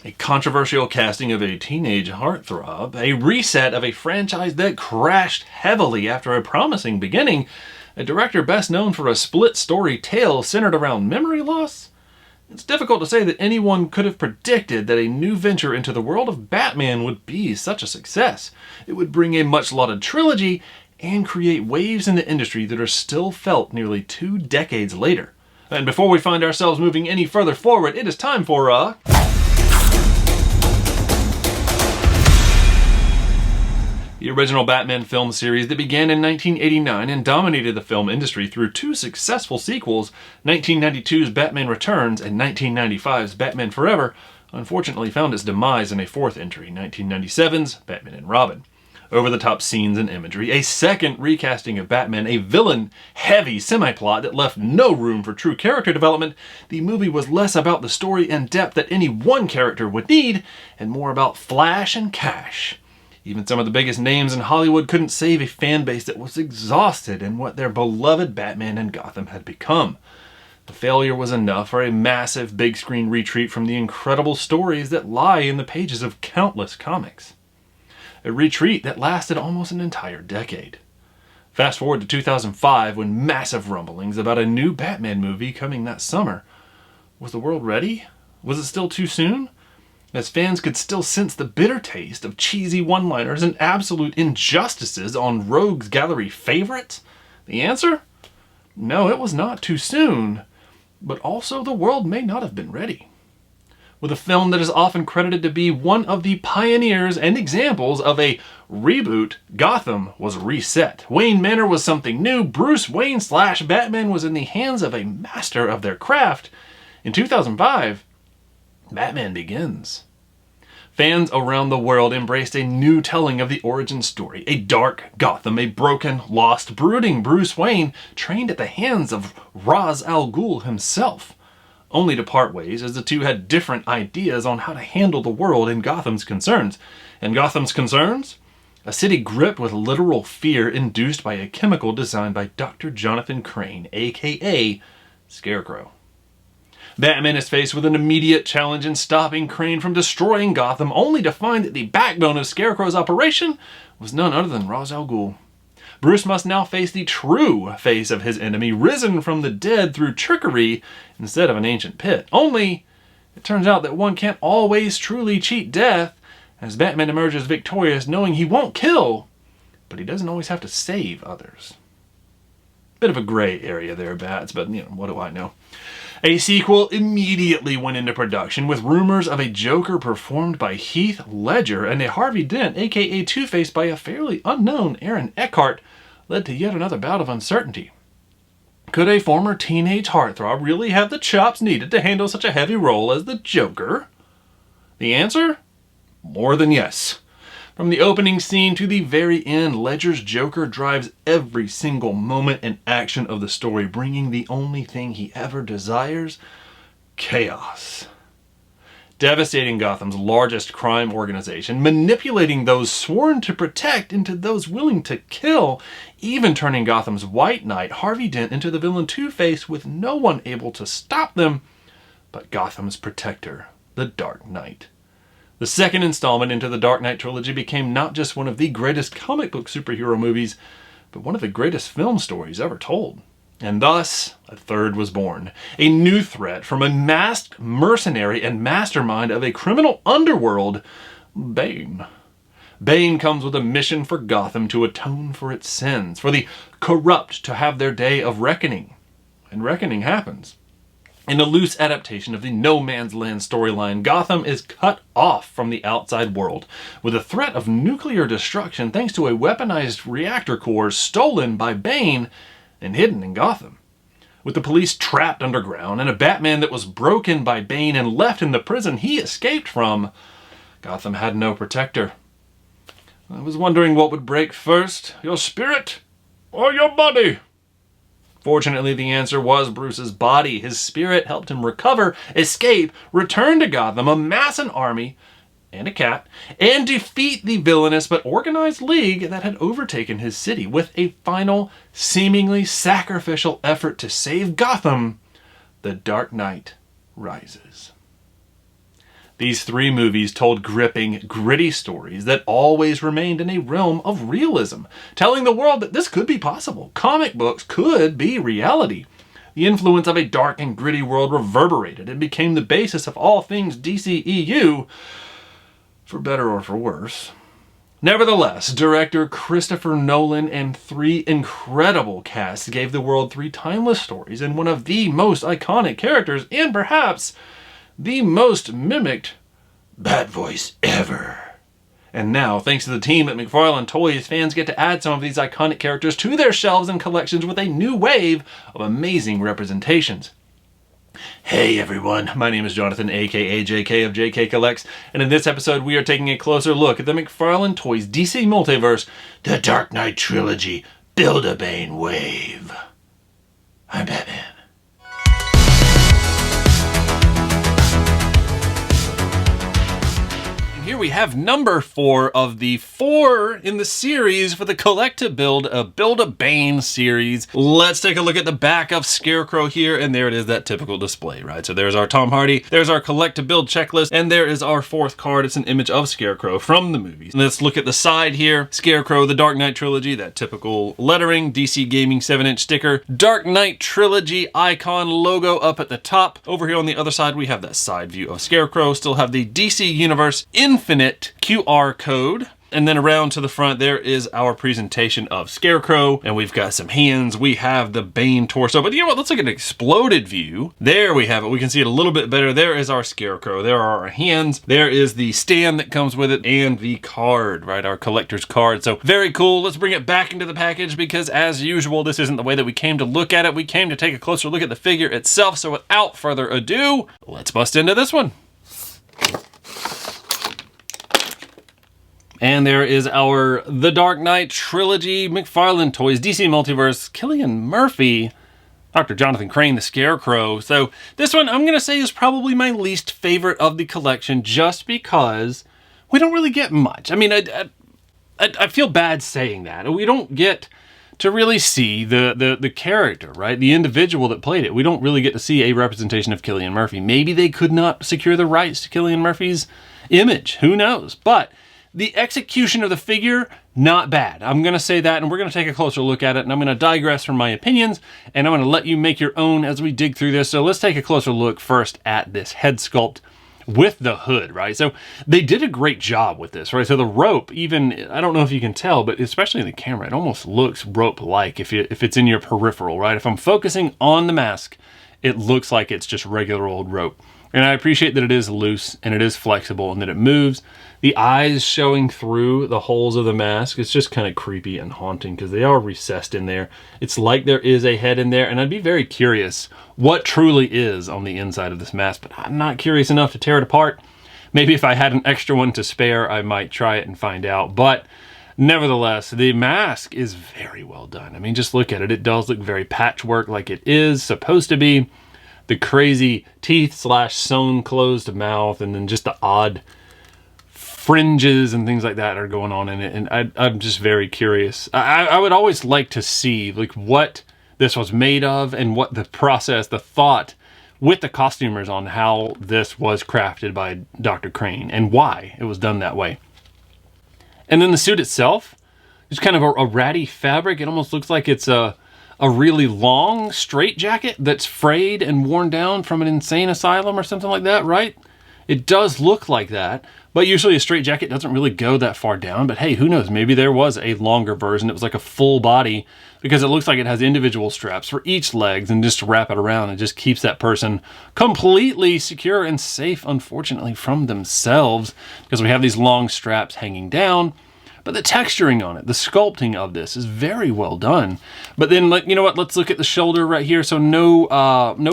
A controversial casting of a teenage heartthrob, a reset of a franchise that crashed heavily after a promising beginning, a director best known for a split-story tale centered around memory loss. It's difficult to say that anyone could have predicted that a new venture into the world of Batman would be such a success. It would bring a much-lauded trilogy and create waves in the industry that are still felt nearly 2 decades later. And before we find ourselves moving any further forward, it is time for the original Batman film series that began in 1989 and dominated the film industry through 2 successful sequels, 1992's Batman Returns and 1995's Batman Forever, unfortunately found its demise in a 4th entry, 1997's Batman and Robin. Over-the-top scenes and imagery, a second recasting of Batman, a villain-heavy semi-plot that left no room for true character development, the movie was less about the story and depth that any one character would need, and more about flash and cash. Even some of the biggest names in Hollywood couldn't save a fan base that was exhausted in what their beloved Batman and Gotham had become. The failure was enough for a massive big-screen retreat from the incredible stories that lie in the pages of countless comics. A retreat that lasted almost an entire decade. Fast forward to 2005 when massive rumblings about a new Batman movie coming that summer. Was the world ready? Was it still too soon? As fans could still sense the bitter taste of cheesy one-liners and absolute injustices on Rogues Gallery favorites? The answer? No, it was not too soon. But also the world may not have been ready. With a film that is often credited to be one of the pioneers and examples of a reboot, Gotham was reset. Wayne Manor was something new. Bruce Wayne / Batman was in the hands of a master of their craft. In 2005, Batman Begins. Fans around the world embraced a new telling of the origin story. A dark Gotham, a broken, lost, brooding Bruce Wayne trained at the hands of Ra's al Ghul himself, only to part ways as the two had different ideas on how to handle the world and Gotham's concerns. And Gotham's concerns? A city gripped with literal fear induced by a chemical designed by Dr. Jonathan Crane, aka Scarecrow. Batman is faced with an immediate challenge in stopping Crane from destroying Gotham, only to find that the backbone of Scarecrow's operation was none other than Ra's al Ghul. Bruce must now face the true face of his enemy, risen from the dead through trickery instead of an ancient pit. Only, it turns out that one can't always truly cheat death, as Batman emerges victorious knowing he won't kill, but he doesn't always have to save others. Bit of a gray area there, Bats, but what do I know? A sequel immediately went into production with rumors of a Joker performed by Heath Ledger and a Harvey Dent, aka Two-Face, by a fairly unknown Aaron Eckhart, led to yet another bout of uncertainty. Could a former teenage heartthrob really have the chops needed to handle such a heavy role as the Joker? The answer? More than yes. From the opening scene to the very end, Ledger's Joker drives every single moment and action of the story, bringing the only thing he ever desires: chaos. Devastating Gotham's largest crime organization, manipulating those sworn to protect into those willing to kill, even turning Gotham's White Knight, Harvey Dent, into the villain Two-Face with no one able to stop them but Gotham's protector, the Dark Knight. The second installment into the Dark Knight trilogy became not just one of the greatest comic book superhero movies, but one of the greatest film stories ever told. And thus, a third was born. A new threat from a masked mercenary and mastermind of a criminal underworld, Bane. Bane comes with a mission for Gotham to atone for its sins, for the corrupt to have their day of reckoning. And reckoning happens. In a loose adaptation of the No Man's Land storyline, Gotham is cut off from the outside world, with a threat of nuclear destruction thanks to a weaponized reactor core stolen by Bane and hidden in Gotham. With the police trapped underground and a Batman that was broken by Bane and left in the prison he escaped from, Gotham had no protector. I was wondering what would break first, your spirit or your body? Fortunately, the answer was Bruce's body. His spirit helped him recover, escape, return to Gotham, amass an army and a cat, and defeat the villainous but organized league that had overtaken his city. With a final, seemingly sacrificial effort to save Gotham, the Dark Knight rises. These 3 movies told gripping, gritty stories that always remained in a realm of realism, telling the world that this could be possible. Comic books could be reality. The influence of a dark and gritty world reverberated and became the basis of all things DCEU, for better or for worse. Nevertheless, director Christopher Nolan and 3 incredible casts gave the world 3 timeless stories and one of the most iconic characters and perhaps the most mimicked Bat voice ever. And now, thanks to the team at McFarlane Toys, fans get to add some of these iconic characters to their shelves and collections with a new wave of amazing representations. Hey everyone, my name is Jonathan, aka JK of JK Collects, and in this episode we are taking a closer look at the McFarlane Toys DC Multiverse, The Dark Knight Trilogy, Build-A-Bane Wave. I'm Batman. Here we have number 4 of the 4 in the series for the Collect to Build a Build-A-Bane series. Let's take a look at the back of Scarecrow here, and there it is, that typical display, right? So there's our Tom Hardy, there's our Collect to Build checklist, and there is our 4th card. It's an image of Scarecrow from the movies. Let's look at the side here. Scarecrow, The Dark Knight Trilogy, that typical lettering, DC Gaming 7-inch sticker, Dark Knight Trilogy icon logo up at the top. Over here on the other side, we have that side view of Scarecrow, still have the DC Universe Infinite QR code. And then around to the front, there is our presentation of Scarecrow, and we've got some hands. We have the Bane torso, but you know what? Let's look at an exploded view. There we have it. We can see it a little bit better. There is our Scarecrow. There are our hands. There is the stand that comes with it and the card, right? Our collector's card. So very cool. Let's bring it back into the package because as usual, this isn't the way that we came to look at it. We came to take a closer look at the figure itself. So without further ado, let's bust into this one. And there is our The Dark Knight Trilogy, McFarlane Toys, DC Multiverse, Cillian Murphy, Dr. Jonathan Crane, the Scarecrow. So this one I'm going to say is probably my least favorite of the collection just because we don't really get much. I mean, I feel bad saying that. We don't get to really see the character, right? The individual that played it. We don't really get to see a representation of Cillian Murphy. Maybe they could not secure the rights to Cillian Murphy's image. Who knows? But the execution of the figure, not bad. I'm going to say that, and we're going to take a closer look at it, and I'm going to digress from my opinions, and I'm going to let you make your own as we dig through this. So let's take a closer look first at this head sculpt with the hood, right? So they did a great job with this, right? So the rope, even, I don't know if you can tell, but especially in the camera, it almost looks rope-like if it's in your peripheral, right? If I'm focusing on the mask, it looks like it's just regular old rope. And I appreciate that it is loose and it is flexible and that it moves. The eyes showing through the holes of the mask, it's just kind of creepy and haunting because they are recessed in there. It's like there is a head in there, and I'd be very curious what truly is on the inside of this mask, but I'm not curious enough to tear it apart. Maybe if I had an extra one to spare, I might try it and find out. But nevertheless, the mask is very well done. I mean, just look at it. It does look very patchwork like it is supposed to be. The crazy teeth / sewn closed mouth, and then just the odd fringes and things like that are going on in it. And I'm just very curious. I would always like to see like what this was made of and what the process, the thought with the costumers on how this was crafted by Dr. Crane and why it was done that way. And then the suit itself is kind of a ratty fabric. It almost looks like it's a really long straight jacket that's frayed and worn down from an insane asylum or something like that, right? It does look like that, but usually a straight jacket doesn't really go that far down. But hey, who knows? Maybe there was a longer version. It was like a full body because it looks like it has individual straps for each legs and just wrap it around and just keeps that person completely secure and safe, unfortunately, from themselves because we have these long straps hanging down. But the texturing on it, the sculpting of this is very well done. But then, you know what? Let's look at the shoulder right here. So no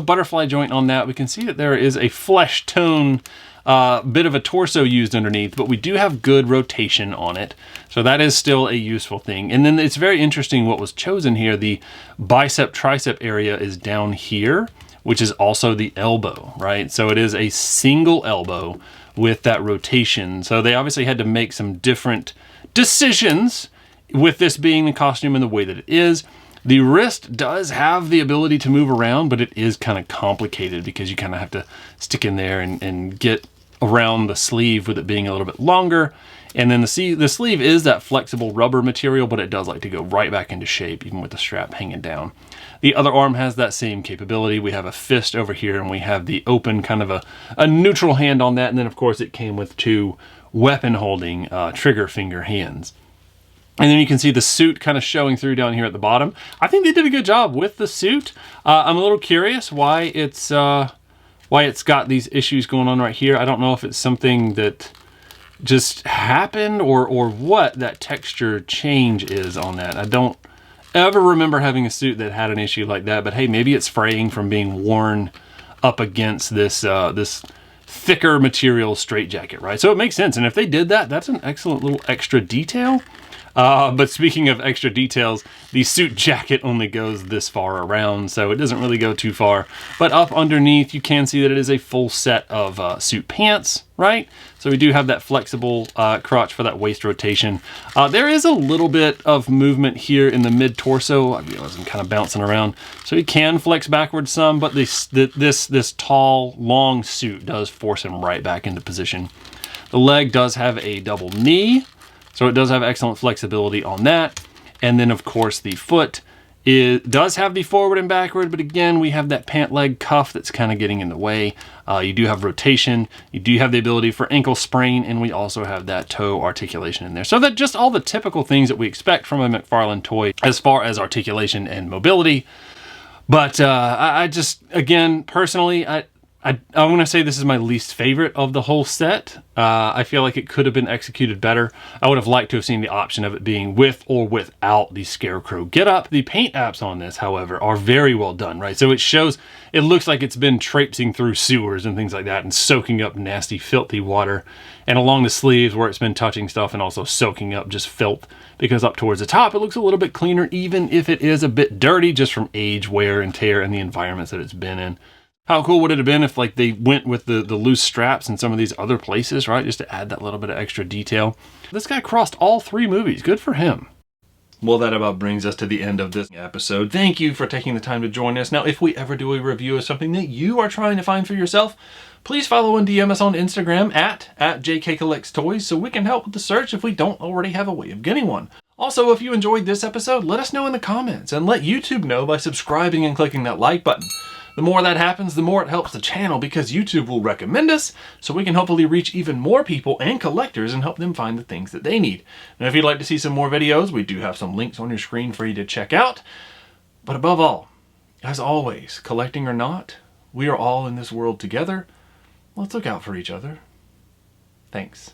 butterfly joint on that. We can see that there is a flesh tone bit of a torso used underneath, but we do have good rotation on it. So that is still a useful thing. And then it's very interesting what was chosen here. The bicep tricep area is down here, which is also the elbow, right? So it is a single elbow with that rotation. So they obviously had to make some different decisions with this being the costume and the way that it is. The wrist does have the ability to move around, but it is kind of complicated because you kind of have to stick in there and get around the sleeve with it being a little bit longer. And then the sleeve is that flexible rubber material, but it does like to go right back into shape, even with the strap hanging down. The other arm has that same capability. We have a fist over here, and we have the open kind of a neutral hand on that. And then, of course, it came with two weapon-holding trigger finger hands. And then you can see the suit kind of showing through down here at the bottom. I think they did a good job with the suit. I'm a little curious why it's got these issues going on right here. I don't know if it's something that just happened or what that texture change is on that. I don't ever remember having a suit that had an issue like that, but hey, maybe it's fraying from being worn up against this this thicker material straitjacket, right? So it makes sense. And if they did that, that's an excellent little extra detail. But speaking of extra details, the suit jacket only goes this far around, so it doesn't really go too far. But up underneath, you can see that it is a full set of suit pants, right? So we do have that flexible crotch for that waist rotation. There is a little bit of movement here in the mid-torso. I realize I'm kind of bouncing around. So he can flex backwards some, but this tall, long suit does force him right back into position. The leg does have a double knee, so it does have excellent flexibility on that. And then, of course, the foot does have the forward and backward, but again, we have that pant leg cuff that's kind of getting in the way. You do have rotation. You do have the ability for ankle sprain, and we also have that toe articulation in there. So that just all the typical things that we expect from a McFarlane toy as far as articulation and mobility. But I just, again, personally, I'm going to say this is my least favorite of the whole set. I feel like it could have been executed better. I would have liked to have seen the option of it being with or without the Scarecrow getup. The paint apps on this, however, are very well done, right? So it looks like it's been traipsing through sewers and things like that and soaking up nasty, filthy water. And along the sleeves where it's been touching stuff and also soaking up just filth, because up towards the top, it looks a little bit cleaner, even if it is a bit dirty just from age, wear, and tear and the environments that it's been in. How cool would it have been if like they went with the loose straps in some of these other places, right? Just to add that little bit of extra detail. This guy crossed all 3 movies. Good for him. Well, that about brings us to the end of this episode. Thank you for taking the time to join us. Now, if we ever do a review of something that you are trying to find for yourself, please follow and DM us on Instagram at JKCollectsToys so we can help with the search if we don't already have a way of getting one. Also, if you enjoyed this episode, let us know in the comments and let YouTube know by subscribing and clicking that like button. The more that happens, the more it helps the channel because YouTube will recommend us so we can hopefully reach even more people and collectors and help them find the things that they need. And if you'd like to see some more videos, we do have some links on your screen for you to check out. But above all, as always, collecting or not, we are all in this world together. Let's look out for each other. Thanks.